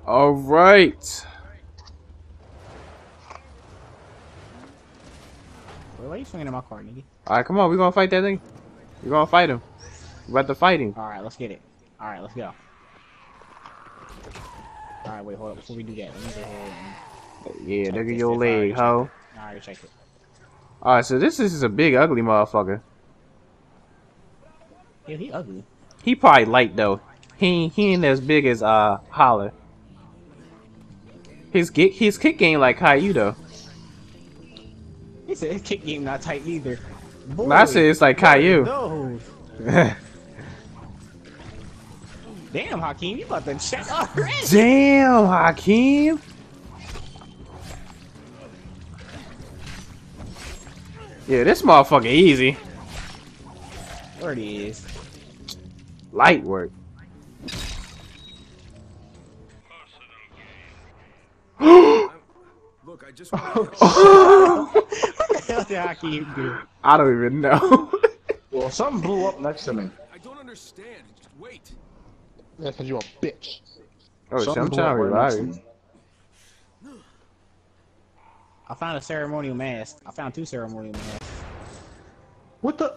All right. Why are you swinging in my car, nigga? All right, come on. We gonna fight that thing. We gonna fight him. We about to fight him. All right, let's get it. All right, let's go. All right, wait, hold up. Before we do that, let me go ahead and Yeah, check look at this your if I already leg, checked ho. it. I already checked it. All right, so this is a big, ugly motherfucker. Yeah, he ugly. He probably light though. He ain't as big as Holler. His kick game like Caillou though. He said his kick game not tight either. Boy, I said it's like Caillou. No. Damn, Hakeem, you about to check already. Damn, Hakeem. Yeah, this motherfucker easy. Where it is. Light work. Look, I just want What the hell did Hakeem do? I don't even know. Well, something blew up next to me. I don't understand. Just wait. That's because you a bitch. Oh shit, I'm Something trying to blew up right revive next to you. me. I found a ceremonial mask. I found 2 ceremonial masks. What the?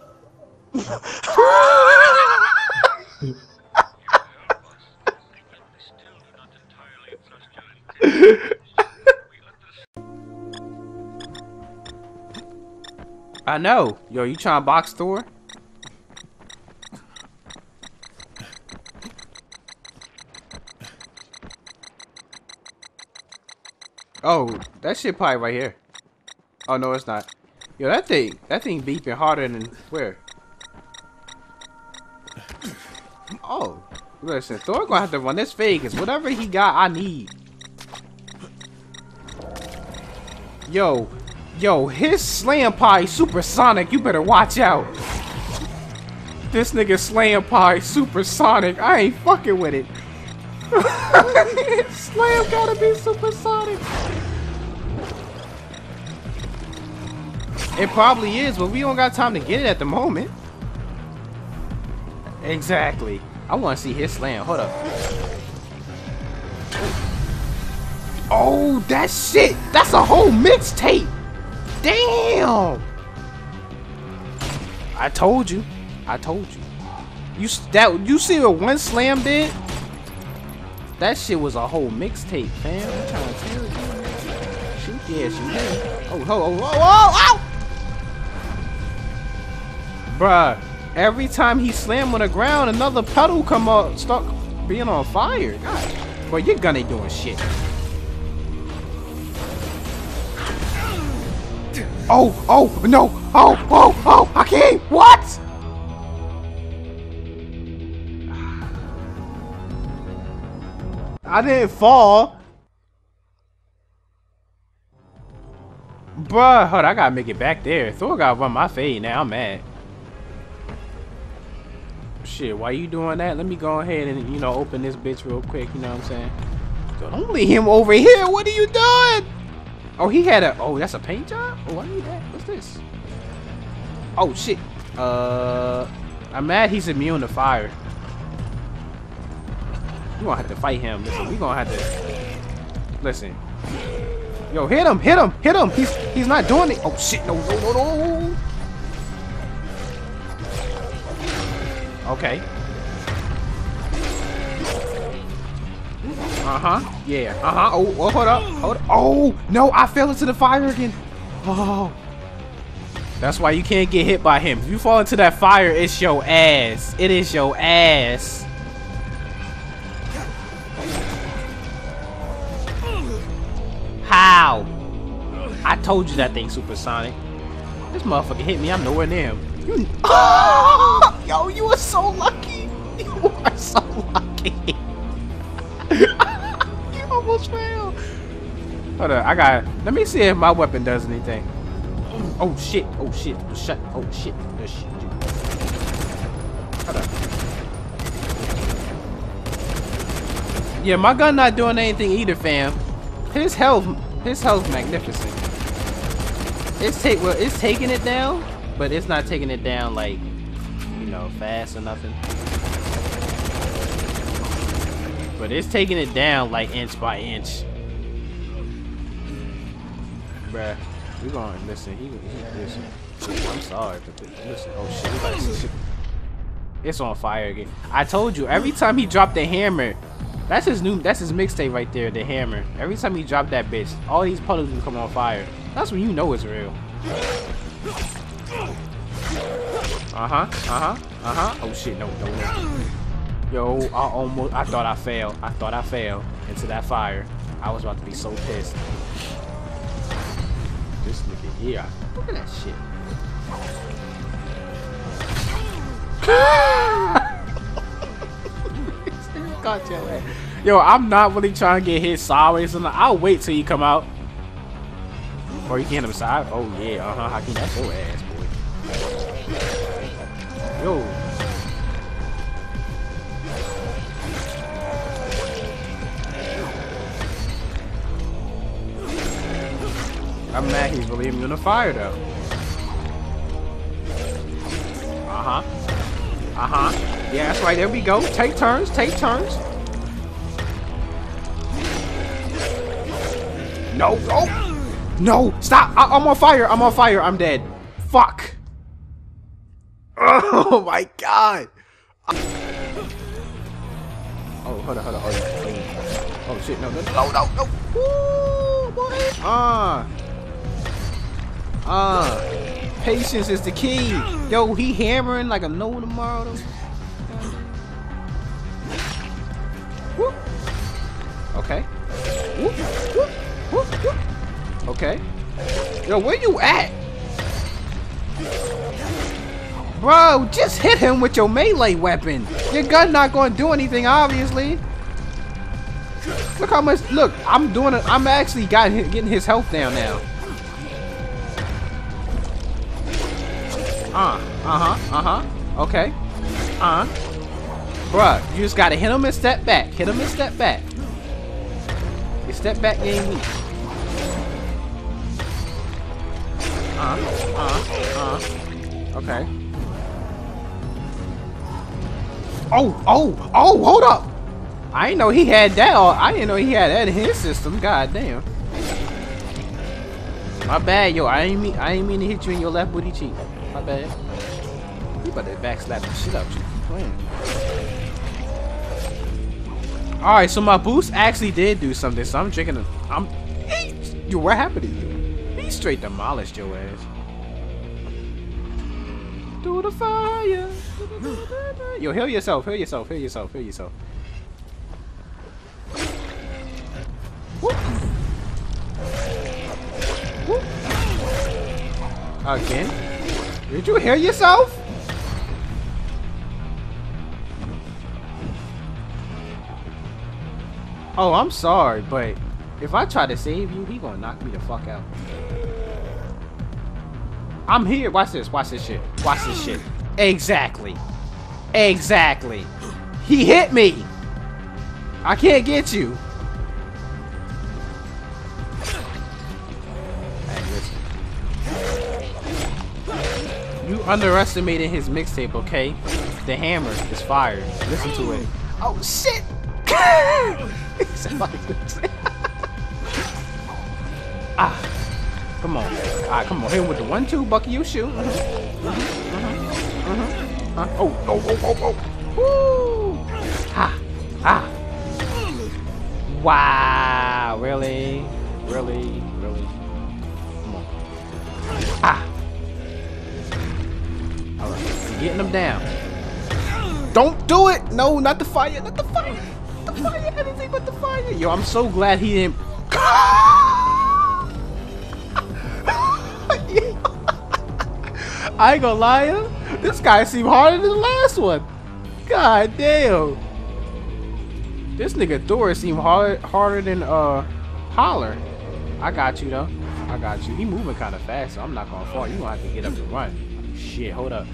I know. Yo, you trying to box Thor? Oh, that shit probably right here. Oh no, it's not. Yo, that thing beeping harder than where? Oh, listen, Thor gonna have to run this fade, cause whatever he got, I need. Yo, his slam pie supersonic. You better watch out. This nigga slam pie supersonic. I ain't fucking with it. Slam gotta be supersonic. It probably is, but we don't got time to get it at the moment. Exactly. I want to see his slam. Hold up. Oh, that shit. That's a whole mixtape. Damn. I told you. You see what one slam did? That shit was a whole mixtape, fam. I'm trying to tell you. Shoot, yeah, shoot. Oh. Bruh, every time he slam on the ground, another pedal come up, start being on fire. God, bro, your gun ain't doing shit. Oh, no. Oh, I can't. What? I didn't fall. Bruh, hold on, I gotta make it back there. Thor gotta run my fade now. I'm mad. Shit, why you doing that? Let me go ahead and, you know, open this bitch real quick. You know what I'm saying? So don't leave him over here. What are you doing? Oh, he had a... Oh, that's a paint job? Oh, I need that. What's this? Oh, shit. I'm mad he's immune to fire. We gonna have to fight him. Listen, we gonna have to... Listen. Yo, hit him. He's not doing it. Oh, shit. No. Okay. Yeah. Oh, hold up. Oh, no, I fell into the fire again. Oh. That's why you can't get hit by him. If you fall into that fire, it's your ass. It is your ass. How? I told you that thing's supersonic. This motherfucker hit me. I'm nowhere near him. Oh, yo, you are so lucky. You are so lucky. You almost fell. Hold on, let me see if my weapon does anything. Oh shit. Shut. Oh shit. Hold on. Yeah, my gun not doing anything either, fam. His health magnificent. It's taking it down, but it's not taking it down like, you know, fast or nothing. But but it's taking it down like inch by inch. Bruh, we gonna listen. Listen. I'm sorry, but listen. Oh shit, we about to shit. It's on fire again. I told you, every time he dropped the hammer, that's his mixtape right there, the hammer. Every time he dropped that bitch, all these puddles will come on fire. That's when you know it's real. Oh shit, no. Yo, I thought I failed. I thought I fell into that fire. I was about to be so pissed. This nigga here. Look at that shit. Got your ass. Yo, I'm not really trying to get hit sideways. I'll wait till you come out. Or you can hit him side. Oh yeah, Hakeem, that's your ass, boy. Yo. I'm mad he's really immune to fire though. Yeah, that's right. There we go. Take turns. Take turns. No. No. Stop. I'm on fire. I'm on fire. I'm dead. Fuck. Oh my god. Oh, hold on. Oh shit. No. Woo, boy. Patience is the key. Yo, he hammering like a no tomorrow though. Whoop. Okay. Whoop. Okay. Yo, where you at? Bro, just hit him with your melee weapon. Your gun not gonna do anything, obviously. Look how much. Look, I'm doing it. I'm actually getting his health down now. Okay. Bruh, you just gotta hit him and step back. Hit him and step back. Your step back game weak. Okay. Oh, hold up. I didn't know he had that. I didn't know he had that in his system. God damn. My bad, yo. I ain't mean to hit you in your left booty cheek. My bad. You about to backslap the shit out you. Keep playing. Alright, so my boost actually did do something. So I'm drinking yo, what happened to you? He straight demolished your ass. Through the fire. Yo, heal yourself. Whoop. Whoop. Again? Did you heal yourself? Oh, I'm sorry, but if I try to save you, he gonna knock me the fuck out. I'm here. Watch this shit. Exactly. He hit me. I can't get you. Hey, listen. You underestimated his mixtape, okay? The hammer is fire. Listen to it. Oh shit! Come on. Come on. Hit him with the 1-2, Bucky. You shoot. Oh. Woo! Wow. Really? Come on. Alright. Getting him down. Don't do it! No, not the fire. Anything but the fire. Yo, I'm so glad he didn't. I ain't gonna lie, this guy seemed harder than the last one. God damn. This nigga Thor seemed harder than Holler. I got you though. He moving kind of fast, so I'm not gonna fall. You gonna have to get up and run. Shit, hold up.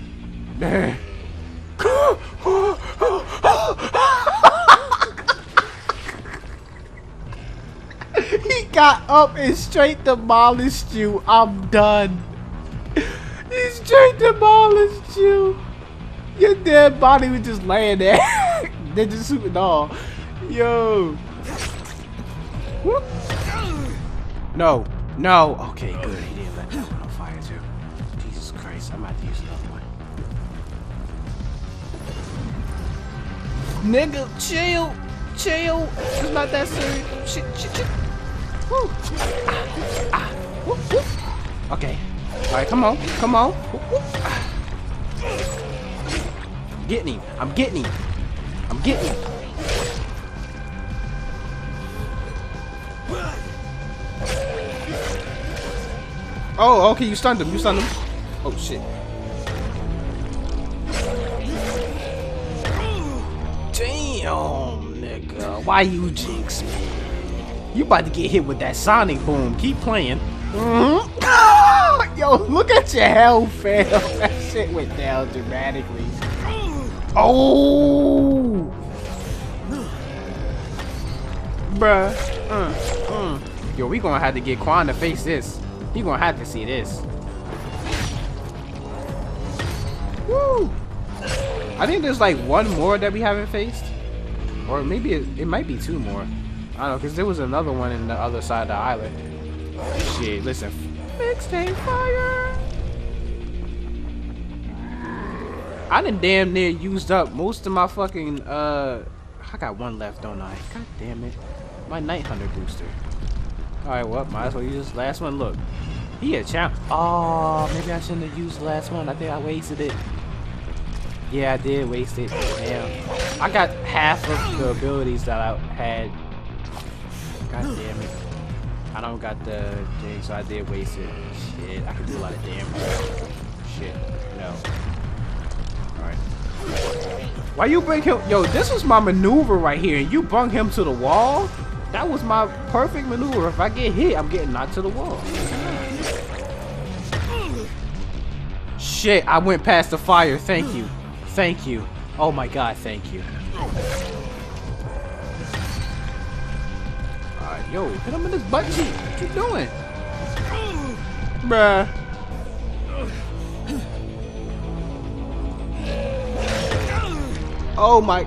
He got up and straight demolished you. I'm done. He straight demolished you. Your dead body was just laying there. Ninja suit and all. Yo. Whoop. No. No. Okay, good. He didn't let that one on fire too. Jesus Christ. I'm about to use another one. Nigga, chill. Chill. It's not that serious. Shit. Woo. Whoop, whoop. Okay. Alright, come on. Come on. Whoop, whoop. Getting him. I'm getting him. I'm getting him. Oh, okay, you stunned him. You stunned him. Oh, shit. Damn, nigga. Why you jinx me? You about to get hit with that sonic boom. Keep playing. Yo, look at your health, fam. That shit went down dramatically. Oh! Bruh. Yo, we gonna have to get Quan to face this. He gonna have to see this. Woo! I think there's like one more that we haven't faced. Or maybe it might be two more. I don't know, because there was another one in the other side of the island. Shit, listen. Mixtape fire! I done damn near used up most of my fucking, I got one left, don't I? God damn it. My Night Hunter booster. Alright, well, might as well use this last one. Look. He had champ. Oh, maybe I shouldn't have used the last one. I think I wasted it. Yeah, I did waste it. Damn. I got half of the abilities that I had. God damn it. I don't got the thing, so I did waste it. Shit, I could do a lot of damage. Shit, no. Alright. Why you bring him? Yo, this was my maneuver right here, and you brung him to the wall? That was my perfect maneuver. If I get hit, I'm getting knocked to the wall. Shit, I went past the fire. Thank you. Thank you. Oh my god, thank you. Alright, yo, hit him in his butt cheek. What you doing? Bruh. Oh my,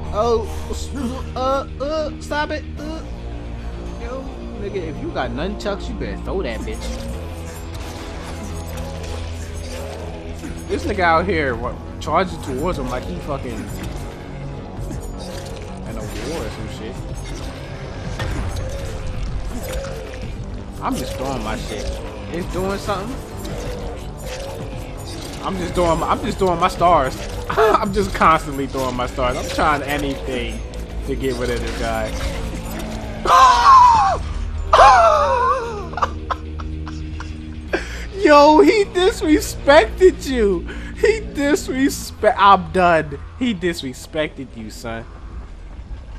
stop it. Yo, nigga, if you got nunchucks, you better throw that bitch. This nigga out here charging towards him like he fucking in a war or some shit. I'm just throwing my shit. It's doing something. I'm just throwing my stars. I'm just constantly throwing my stars. I'm trying anything to get rid of this guy. Yo, he disrespected you. I'm done. He disrespected you, son.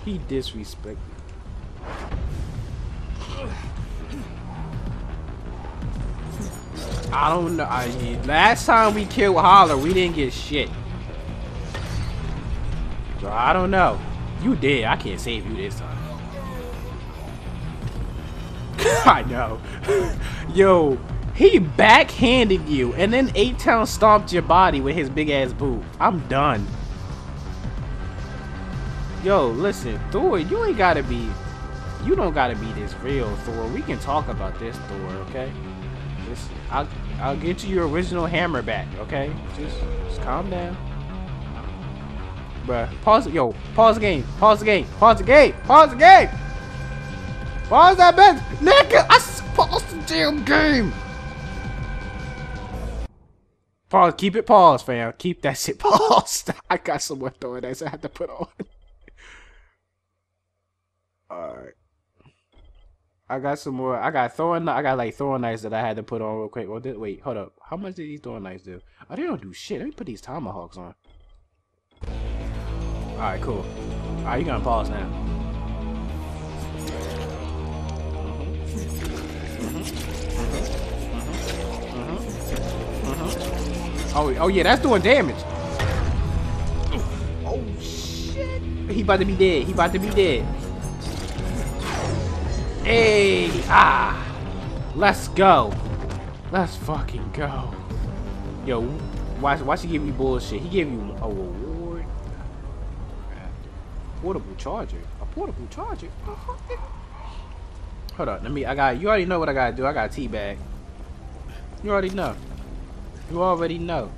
He disrespected. I don't know. Last time we killed Holler, we didn't get shit. So I don't know. You did. I can't save you this time. I know. Yo, he backhanded you and then 8-town stomped your body with his big ass boot. I'm done. Yo, listen, Thor, you don't gotta be this real, Thor. We can talk about this, Thor, okay? I'll get you your original hammer back, okay? Just calm down. Bruh, pause it, yo, pause the game, pause the game, pause the game, pause the game! Pause that bitch! Nigga, I paused the damn game! Pause, keep it paused, fam. Keep that shit paused. I got some more throwing knives I have to put on. Alright. I got some more. I got like throwing knives that I had to put on real quick. Wait, hold up. How much did these throwing knives do? Oh, they don't do shit. Let me put these tomahawks on. Alright, cool. Alright, you gonna pause now. Oh yeah, that's doing damage. Oh shit. He about to be dead. He about to be dead. Hey, let's go. Let's fucking go. Yo, why she give me bullshit? He gave you a reward. Portable charger. A portable charger. What the fuck, nigga? Hold on, you already know what I gotta do. I got a tea bag. You already know. You already know.